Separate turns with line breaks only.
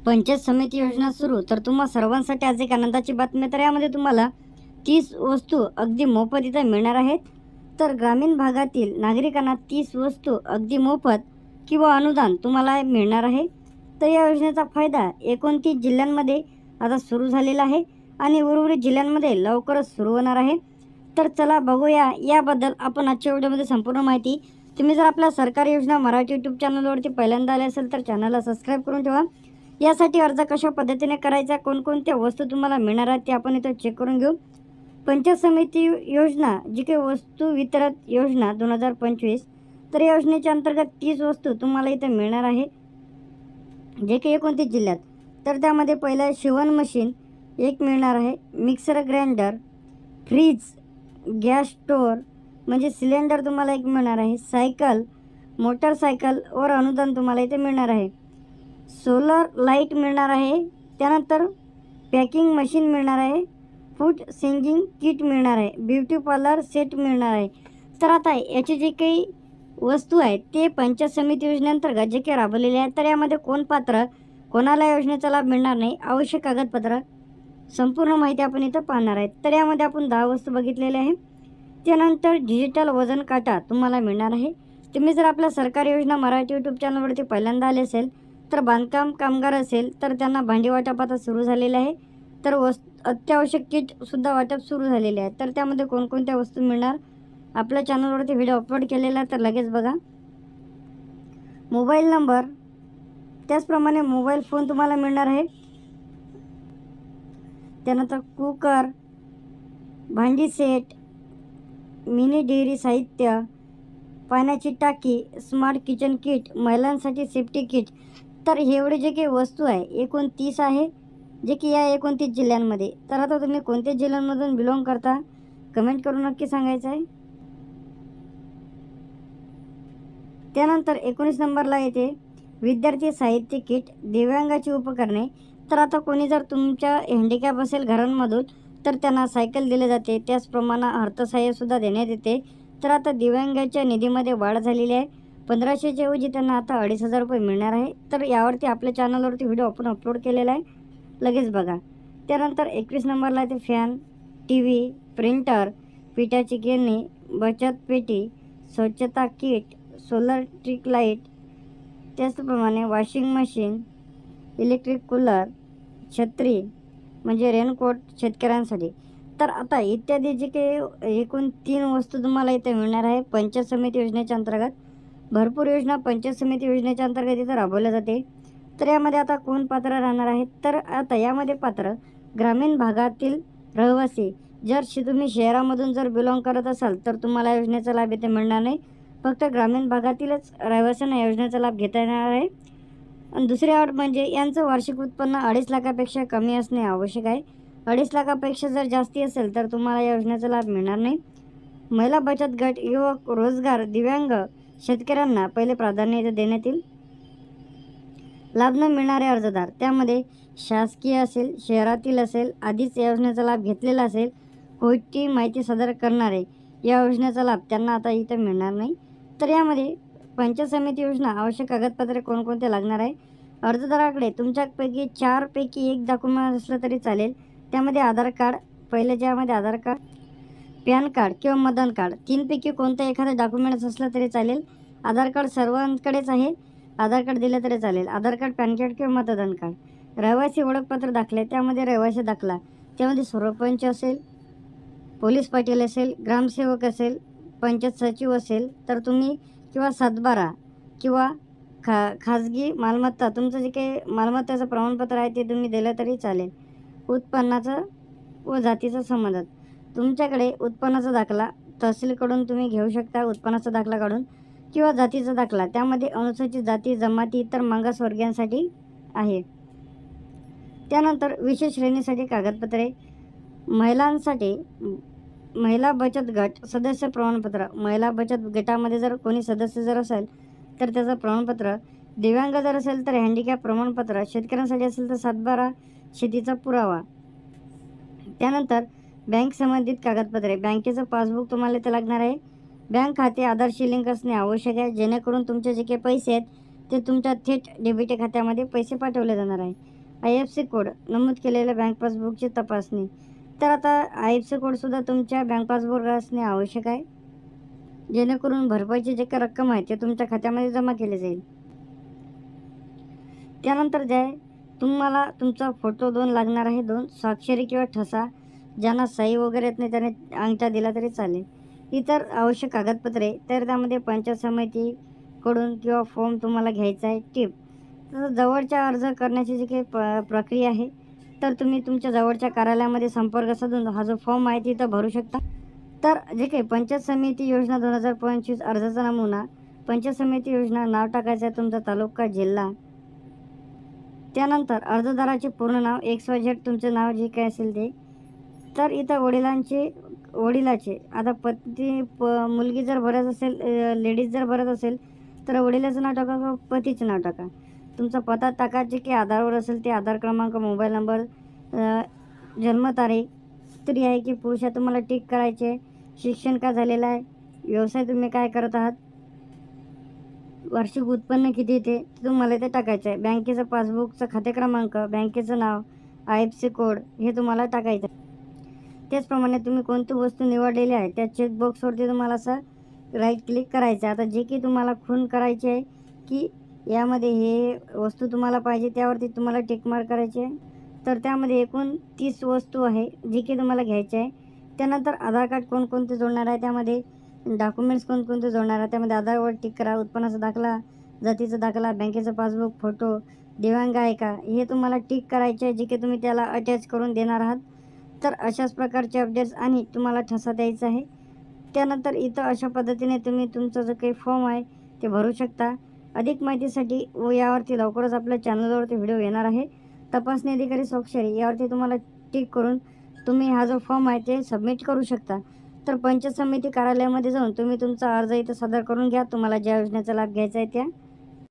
पंचायत समिती योजना सुरू, तर तुम्हा सर्वांसाठी आज एक आनंदाची बातमी. तर यामध्ये तुम्हाला 30 वस्तू अगदी मोफत इथं मिळणार आहेत. तर ग्रामीण भागातील नागरिकांना 30 वस्तू अगदी मोफत किंवा अनुदान तुम्हाला मिळणार आहे. तर या योजनेचा फायदा 29 जिल्ह्यांमध्ये आता सुरू झालेला आहे आणि उर्वरित जिल्ह्यांमध्ये लवकरच सुरू होणार आहे. तर चला बघूया याबद्दल आपण आजच्या व्हिडिओमध्ये संपूर्ण माहिती. तुम्ही जर आपल्या सरकारी योजना मराठी यूट्यूब चॅनलवरती पहिल्यांदा आले असेल तर चॅनलला सबस्क्राईब करून ठेवा. यासाठी अर्ज कशा पद्धतीने करायचा, कोणकोणत्या वस्तू तुम्हाला मिळणार आहेत ते आपण इथं चेक करून घेऊ. पंचायत समिती योजना जी काही वस्तू वितरण योजना 2025, तर या योजनेच्या अंतर्गत 30 वस्तू तुम्हाला इथं मिळणार आहे, जे काही 29 जिल्ह्यात. तर त्यामध्ये पहिलं शिवण मशीन एक मिळणार आहे, mixer grinder, fridge, gas store म्हणजे सिलेंडर तुम्हाला एक मिळणार आहे, सायकल, मोटरसायकलवर अनुदान तुम्हाला इथे मिळणार आहे, सोलर लाईट मिळणार आहे, त्यानंतर पॅकिंग मशीन मिळणार आहे, फूड सिंगिंग किट मिळणार आहे, ब्युटी पार्लर सेट मिळणार आहे. तर आता याचे जे काही वस्तू आहेत ते पंचायत समिती योजनेअंतर्गत जे काही राबवलेले आहेत. तर यामध्ये कोण पात्र, कोणाला योजनेचा लाभ मिळणार नाही, आवश्यक कागदपत्र, संपूर्ण माहिती आपण इथं पाहणार आहे. तर यामध्ये आपण 10 वस्तू बघितलेल्या आहे. त्यानंतर डिजिटल वजन काटा तुम्हाला मिळणार आहे. तुम्ही जर आपल्या सरकारी योजना मराठी यूट्यूब चॅनलवरती पहिल्यांदा आले असेल तर बांधकाम कामगार असेल तर त्यांना भांडी वाटप आता सुरू झालेले आहे. तर अत्यावश्यक किटसुद्धा वाटप सुरू झालेले आहे. तर त्यामध्ये कोणकोणत्या वस्तू मिळणार, आपल्या चॅनलवरती व्हिडिओ अपलोड केलेला आहे तर लगेच बघा. मोबाईल नंबर, त्याचप्रमाणे मोबाईल फोन तुम्हाला मिळणार आहे. त्यानंतर कुकर, भांडी सेट, मिनी डेअरी साहित्य, पाण्याची टाकी, स्मार्ट किचन किट, महिलांसाठी सेफ्टी किट. तर हे एवढे जे काही वस्तू आहे 29 आहे, जे की या 29 जिल्ह्यांमध्ये. तर आता तुम्ही कोणत्या जिल्ह्यांमधून बिलॉंग करता कमेंट करून नक्की सांगायचं आहे. त्यानंतर 19 नंबरला येते विद्यार्थी साहित्य किट, दिव्यांगाची उपकरणे. तर आता कोणी जर तुमच्या हँडिकॅप असेल घरांमधून तर त्यांना सायकल दिले जाते, त्याचप्रमाणे अर्थसहाय्यसुद्धा देण्यात येते. तर आता दिव्यांगाच्या निधीमध्ये वाढ झालेली आहे, 1500च्या ऐवजी त्यांना आता 2500 रुपये मिळणार आहे. तर यावरती आपल्या चॅनलवरती व्हिडिओ आपण अपलोड केलेला आहे, लगेच बघा. त्यानंतर 21 नंबरला येते फॅन, टी व्ही, प्रिंटर, पिठाची गिरणी, बचत पेटी, स्वच्छता किट, सोलर ट्रिक लाईट, त्याचप्रमाणे वॉशिंग मशीन, इलेक्ट्रिक कूलर, छत्री म्हणजे रेनकोट शेतकऱ्यांसाठी. तर आता इत्यादी जे काही एकूण 3 वस्तू तुम्हाला इथे मिळणार आहे पंचायत समिती योजनेच्या अंतर्गत. भरपूर योजना पंचायत समिती योजनेच्या अंतर्गत इथं राबवल्या जाते. तर यामध्ये आता कोण पात्र राहणार आहेत, तर आता यामध्ये पात्र ग्रामीण भागातील रहिवासी. जर तुम्ही शहरामधून जर बिलॉंग करत असाल तर तुम्हाला योजनेचा लाभ इथे मिळणार नाही, फक्त ग्रामीण भागातीलच रहिवाशांना योजनेचा लाभ घेता येणार आहे. आणि दुसरी अट म्हणजे यांचं वार्षिक उत्पन्न 2.5 लाखापेक्षा कमी असणे आवश्यक आहे. 2.5 लाखापेक्षा जर जास्ती असेल तर तुम्हाला या योजनेचा लाभ मिळणार नाही. महिला बचत गट, युवक, रोजगार, दिव्यांग, शेतकऱ्यांना पहिले प्राधान्य इथे देण्यात येईल. लाभ न मिळणारे अर्जदार, त्यामध्ये शासकीय असेल, शहरातील असेल, आधीच या योजनेचा लाभ घेतलेला असेल, खोटी माहिती सादर करणारे, या योजनेचा लाभ त्यांना आता इथं मिळणार नाही. तर यामध्ये पंचायत समिती योजना आवश्यक कागदपत्रे कोणकोणते लागणार आहे. अर्जदाराकडे तुमच्यापैकी 4 पैकी 1 डॉक्युमेंट असलं तरी चालेल. त्यामध्ये आधार कार्ड, पहिले ज्यामध्ये आधार कार्ड, पॅन कार्ड किंवा मतदान कार्ड, 3 पैकी कोणतं एखादं डॉक्युमेंट्स असलं तरी चालेल. आधार कार्ड सर्वांकडेच आहे, आधार कार्ड दिलं तरी चालेल. आधार कार्ड, पॅन कार्ड किंवा मतदान कार्ड. रहिवासी ओळखपत्र दाखले, त्यामध्ये रहिवासी दाखला, त्यामध्ये सरपंच असेल, पोलीस पाटील असेल, ग्रामसेवक असेल, पंचायत सचिव असेल तर तुम्ही, किंवा 7/12 किंवा खाजगी मालमत्ता, तुमचं जे काही मालमत्ताचं प्रमाणपत्र आहे ते तुम्ही दिलं तरी चालेल. उत्पन्नाचं व जातीचं संबंध, तुमच्याकडे उत्पन्नाचा दाखला तहसीलकडून तुम्ही घेऊ शकता, उत्पन्नाचा दाखला काढून, किंवा जातीचा दाखला, त्यामध्ये अनुसूचित जाती, जमाती इतर मागासवर्गीयांसाठी आहे. त्यानंतर विशेष श्रेणीसाठी कागदपत्रे, महिलांसाठी महिला बचत गट सदस्य प्रमाणपत्र, महिला बचत गटामध्ये जर कोणी सदस्य जर असेल तर त्याचं प्रमाणपत्र, दिव्यांग जर असेल तर हँडिकॅप प्रमाणपत्र, शेतकऱ्यांसाठी असेल तर 7/12 शेतीचा पुरावा. त्यानंतर बँक संबंधित कागदपत्रे, बँकेचं पासबुक तुम्हाला इथे लागणार आहे. बँक खाते आधारशी लिंक असणे आवश्यक आहे, जेणेकरून तुमचे जे काही पैसे आहेत ते तुमच्या थेट डेबिट खात्यामध्ये पैसे पाठवले जाणार आहे. IFSC कोड नमूद केलेल्या बँक पासबुकची तपासणी. तर आता IFSC कोडसुद्धा तुमच्या बँक पासबुकवर असणे आवश्यक आहे, जेणेकरून भरपाईची जे काही रक्कम आहे ते तुमच्या खात्यामध्ये जमा केली जाईल. त्यानंतर जे आहे तुम्हाला तुमचा फोटो 2 लागणार आहे, 2 स्वाक्षरी किंवा ठसा. ज्यांना सही वगैरे येत नाही त्याने अंगठा दिला तरी चालेल. इतर आवश्यक कागदपत्रे तर त्यामध्ये पंचायत समितीकडून किंवा फॉर्म तुम्हाला घ्यायचा आहे. टिप तर जवळच्या अर्ज करण्याची जी काही प्रक्रिया आहे तर तुम्ही तुमच्या जवळच्या कार्यालयामध्ये संपर्क साधून हा जो फॉर्म आहे तिथं भरू शकता. तर जे काही पंचायत समिती योजना 2025 अर्जाचा नमुना, पंचायत समिती योजना नाव टाकायचं आहे तुमचा तालुका, जिल्हा. त्यानंतर अर्जदाराचे पूर्ण नाव XYZ तुमचं नाव जे काही असेल ते. तर इथं वडिलाचे आता मुलगी जर भरत असेल, लेडीज जर भरत असेल तर वडिलाचं नाव टाका किंवा पतीचं नाव टाका. तुमचा पत्ता टाका जे की आधारवर असेल ते, आधार क्रमांक, मोबाईल नंबर, जन्मतारीख, स्त्री आहे की पुरुष आहे तुम्हाला टिक करायचे आहे. शिक्षण काय झालेलं आहे, व्यवसाय तुम्ही काय करत आहात, वार्षिक उत्पन्न किती येते ते तुम्हाला इथे टाकायचं आहे. बँकेचं पासबुकचं खाते क्रमांक, बँकेचं नाव, IFSC कोड हे तुम्हाला टाकायचं आहे. त्याचप्रमाणे तुम्ही कोणती वस्तू निवडलेली आहे त्या चेकबॉक्सवरती तुम्हाला असं राईट क्लिक करायचं आहे. आता जे की तुम्हाला खूण करायची आहे की यामध्ये हे वस्तू तुम्हाला पाहिजे त्यावरती तुम्हाला टिकमार्क करायची आहे. तर त्यामध्ये एकूण 30 वस्तू आहे जी की तुम्हाला घ्यायची आहे. त्यानंतर आधार कार्ड कोणकोणते जोडणार आहे, त्यामध्ये डॉक्युमेंट्स कोणकोणते जोडणार आहे, त्यामध्ये आधारवर टिक करा. उत्पन्नाचा दाखला, जातीचा दाखला, बँकेचं पासबुक, फोटो, दिव्यांग आहे का हे तुम्हाला टिक करायचे आहे जे की तुम्ही त्याला अटॅच करून देणार आहात. तर अशाच प्रकारचे अपडेट्स आणि तुम्हाला ठसा द्यायचा आहे. त्यानंतर इथं अशा पद्धतीने तुम्ही तुमचा जो काही फॉर्म आहे ते भरू शकता. अधिक माहितीसाठी व यावरती लवकरच आपल्या चॅनलवरती व्हिडिओ येणार आहे. तपासणी अधिकारी स्वाक्षरी यावरती तुम्हाला टिक करून तुम्ही हा जो फॉर्म आहे ते सबमिट करू शकता. तर पंचायत समिती कार्यालयामध्ये जाऊन तुम्ही तुमचा अर्ज इथं सादर करून घ्या. तुम्हाला ज्या योजनेचा लाभ घ्यायचा आहे त्या